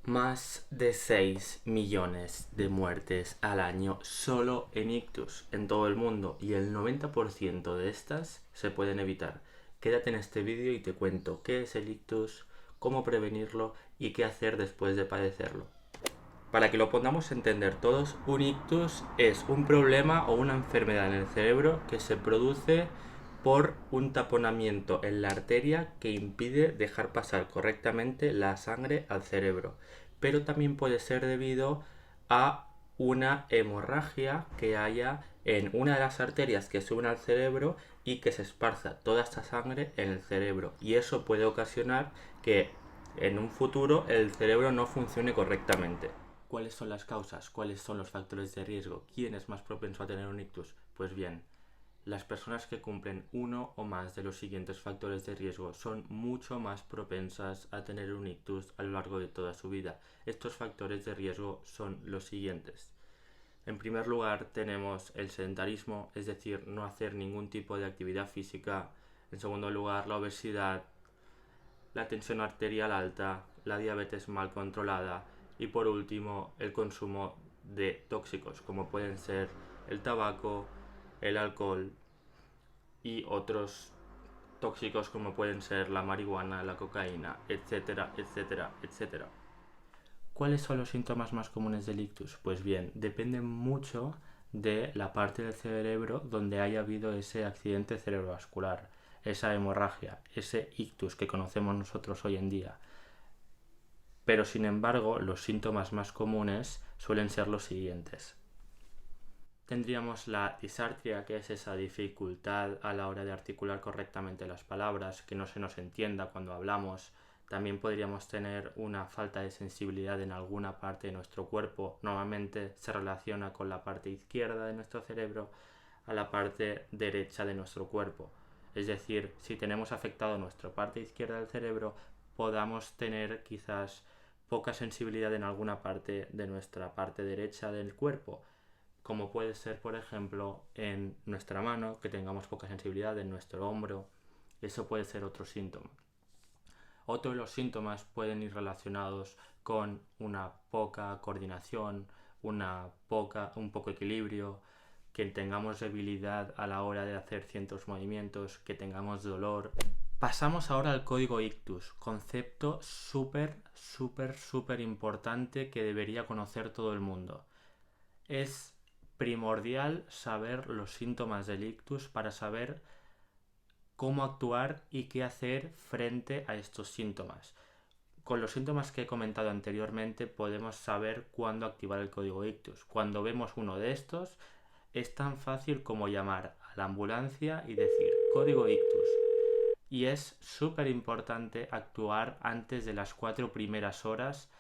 Más de 6 millones de muertes al año solo en ictus en todo el mundo, y el 90% de estas se pueden evitar. Quédate en este vídeo y te cuento qué es el ictus, cómo prevenirlo y qué hacer después de padecerlo. Para que lo podamos entender todos, un ictus es un problema o una enfermedad en el cerebro que se produce por un taponamiento en la arteria que impide dejar pasar correctamente la sangre al cerebro. Pero también puede ser debido a una hemorragia que haya en una de las arterias que suben al cerebro y que se esparza toda esta sangre en el cerebro. Y eso puede ocasionar que en un futuro el cerebro no funcione correctamente. ¿Cuáles son las causas? ¿Cuáles son los factores de riesgo? ¿Quién es más propenso a tener un ictus? Pues bien, las personas que cumplen uno o más de los siguientes factores de riesgo son mucho más propensas a tener un ictus a lo largo de toda su vida. Estos factores de riesgo son los siguientes. En primer lugar tenemos el sedentarismo, es decir, no hacer ningún tipo de actividad física. En segundo lugar, la obesidad, la tensión arterial alta, la diabetes mal controlada y por último el consumo de tóxicos como pueden ser el tabaco, el alcohol y otros tóxicos como pueden ser la marihuana, la cocaína, etcétera, etcétera, etcétera. ¿Cuáles son los síntomas más comunes del ictus? Pues bien, dependen mucho de la parte del cerebro donde haya habido ese accidente cerebrovascular, esa hemorragia, ese ictus que conocemos nosotros hoy en día. Pero sin embargo, los síntomas más comunes suelen ser los siguientes. Tendríamos la disartria, que es esa dificultad a la hora de articular correctamente las palabras, que no se nos entienda cuando hablamos. También podríamos tener una falta de sensibilidad en alguna parte de nuestro cuerpo. Normalmente se relaciona con la parte izquierda de nuestro cerebro a la parte derecha de nuestro cuerpo. Es decir, si tenemos afectado nuestra parte izquierda del cerebro, podamos tener quizás poca sensibilidad en alguna parte de nuestra parte derecha del cuerpo, como puede ser, por ejemplo, en nuestra mano, que tengamos poca sensibilidad en nuestro hombro. Eso puede ser otro síntoma. Otro de los síntomas pueden ir relacionados con una poca coordinación, un poco equilibrio, que tengamos debilidad a la hora de hacer ciertos movimientos, que tengamos dolor. Pasamos ahora al código ictus, concepto súper importante que debería conocer todo el mundo. Es primordial saber los síntomas del ictus para saber cómo actuar y qué hacer frente a estos síntomas. Con los síntomas que he comentado anteriormente podemos saber cuándo activar el código ictus. Cuando vemos uno de estos, es tan fácil como llamar a la ambulancia y decir código ictus. Y es súper importante actuar antes de las 4 primeras horas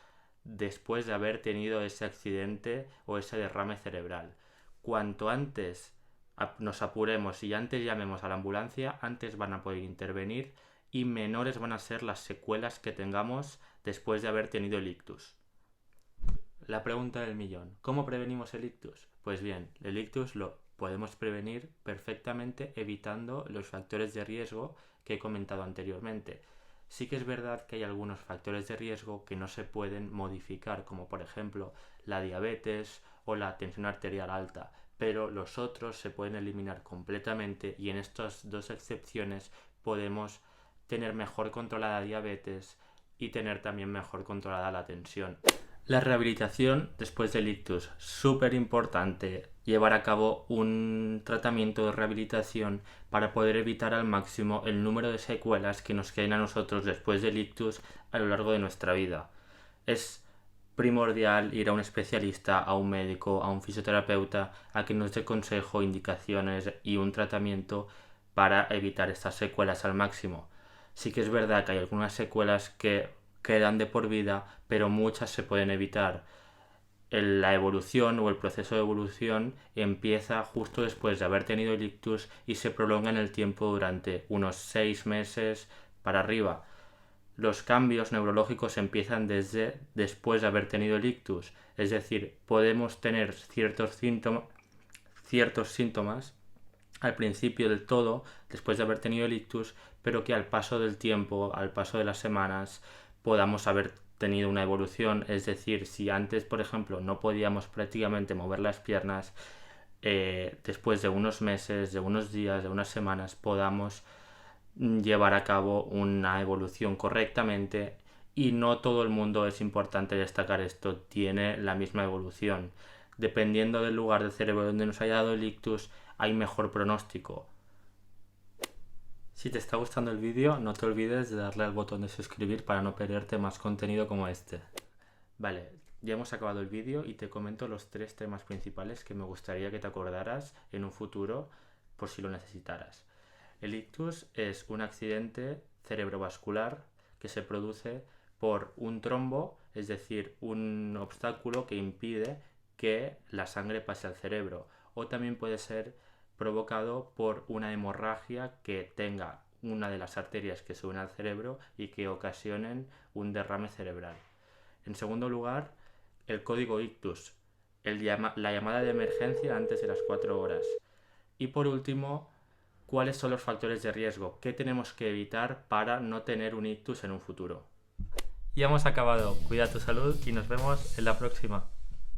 después de haber tenido ese accidente o ese derrame cerebral. Cuanto antes nos apuremos y antes llamemos a la ambulancia, antes van a poder intervenir y menores van a ser las secuelas que tengamos después de haber tenido el ictus. La pregunta del millón: ¿cómo prevenimos el ictus? Pues bien, el ictus lo podemos prevenir perfectamente evitando los factores de riesgo que he comentado anteriormente. Sí que es verdad que hay algunos factores de riesgo que no se pueden modificar, como por ejemplo la diabetes o la tensión arterial alta, pero los otros se pueden eliminar completamente, y en estas dos excepciones podemos tener mejor controlada la diabetes y tener también mejor controlada la tensión. La rehabilitación después del ictus, súper importante llevar a cabo un tratamiento de rehabilitación para poder evitar al máximo el número de secuelas que nos queden a nosotros después del ictus a lo largo de nuestra vida. Es primordial ir a un especialista, a un médico, a un fisioterapeuta, a que nos dé consejo, indicaciones y un tratamiento para evitar estas secuelas al máximo. Sí que es verdad que hay algunas secuelas que quedan de por vida, pero muchas se pueden evitar. La evolución o el proceso de evolución empieza justo después de haber tenido el ictus y se prolonga en el tiempo durante unos 6 meses para arriba. Los cambios neurológicos empiezan desde después de haber tenido el ictus, es decir, podemos tener ciertos síntomas al principio del todo, después de haber tenido el ictus, pero que al paso del tiempo, al paso de las semanas, podamos haber tenido una evolución, es decir, si antes, por ejemplo, no podíamos prácticamente mover las piernas, después de unos meses, de unos días, de unas semanas, podamos llevar a cabo una evolución correctamente. Y no todo el mundo, es importante destacar esto, tiene la misma evolución. Dependiendo del lugar del cerebro donde nos haya dado el ictus, hay mejor pronóstico. Si te está gustando el vídeo, no te olvides de darle al botón de suscribir para no perderte más contenido como este. Vale, ya hemos acabado el vídeo y te comento los 3 temas principales que me gustaría que te acordaras en un futuro por si lo necesitaras. El ictus es un accidente cerebrovascular que se produce por un trombo, es decir, un obstáculo que impide que la sangre pase al cerebro, o también puede ser provocado por una hemorragia que tenga una de las arterias que suben al cerebro y que ocasionen un derrame cerebral. En segundo lugar, el código ictus, la llamada de emergencia antes de las 4 horas. Y por último, ¿cuáles son los factores de riesgo? ¿Qué tenemos que evitar para no tener un ictus en un futuro? Ya hemos acabado. Cuida tu salud y nos vemos en la próxima.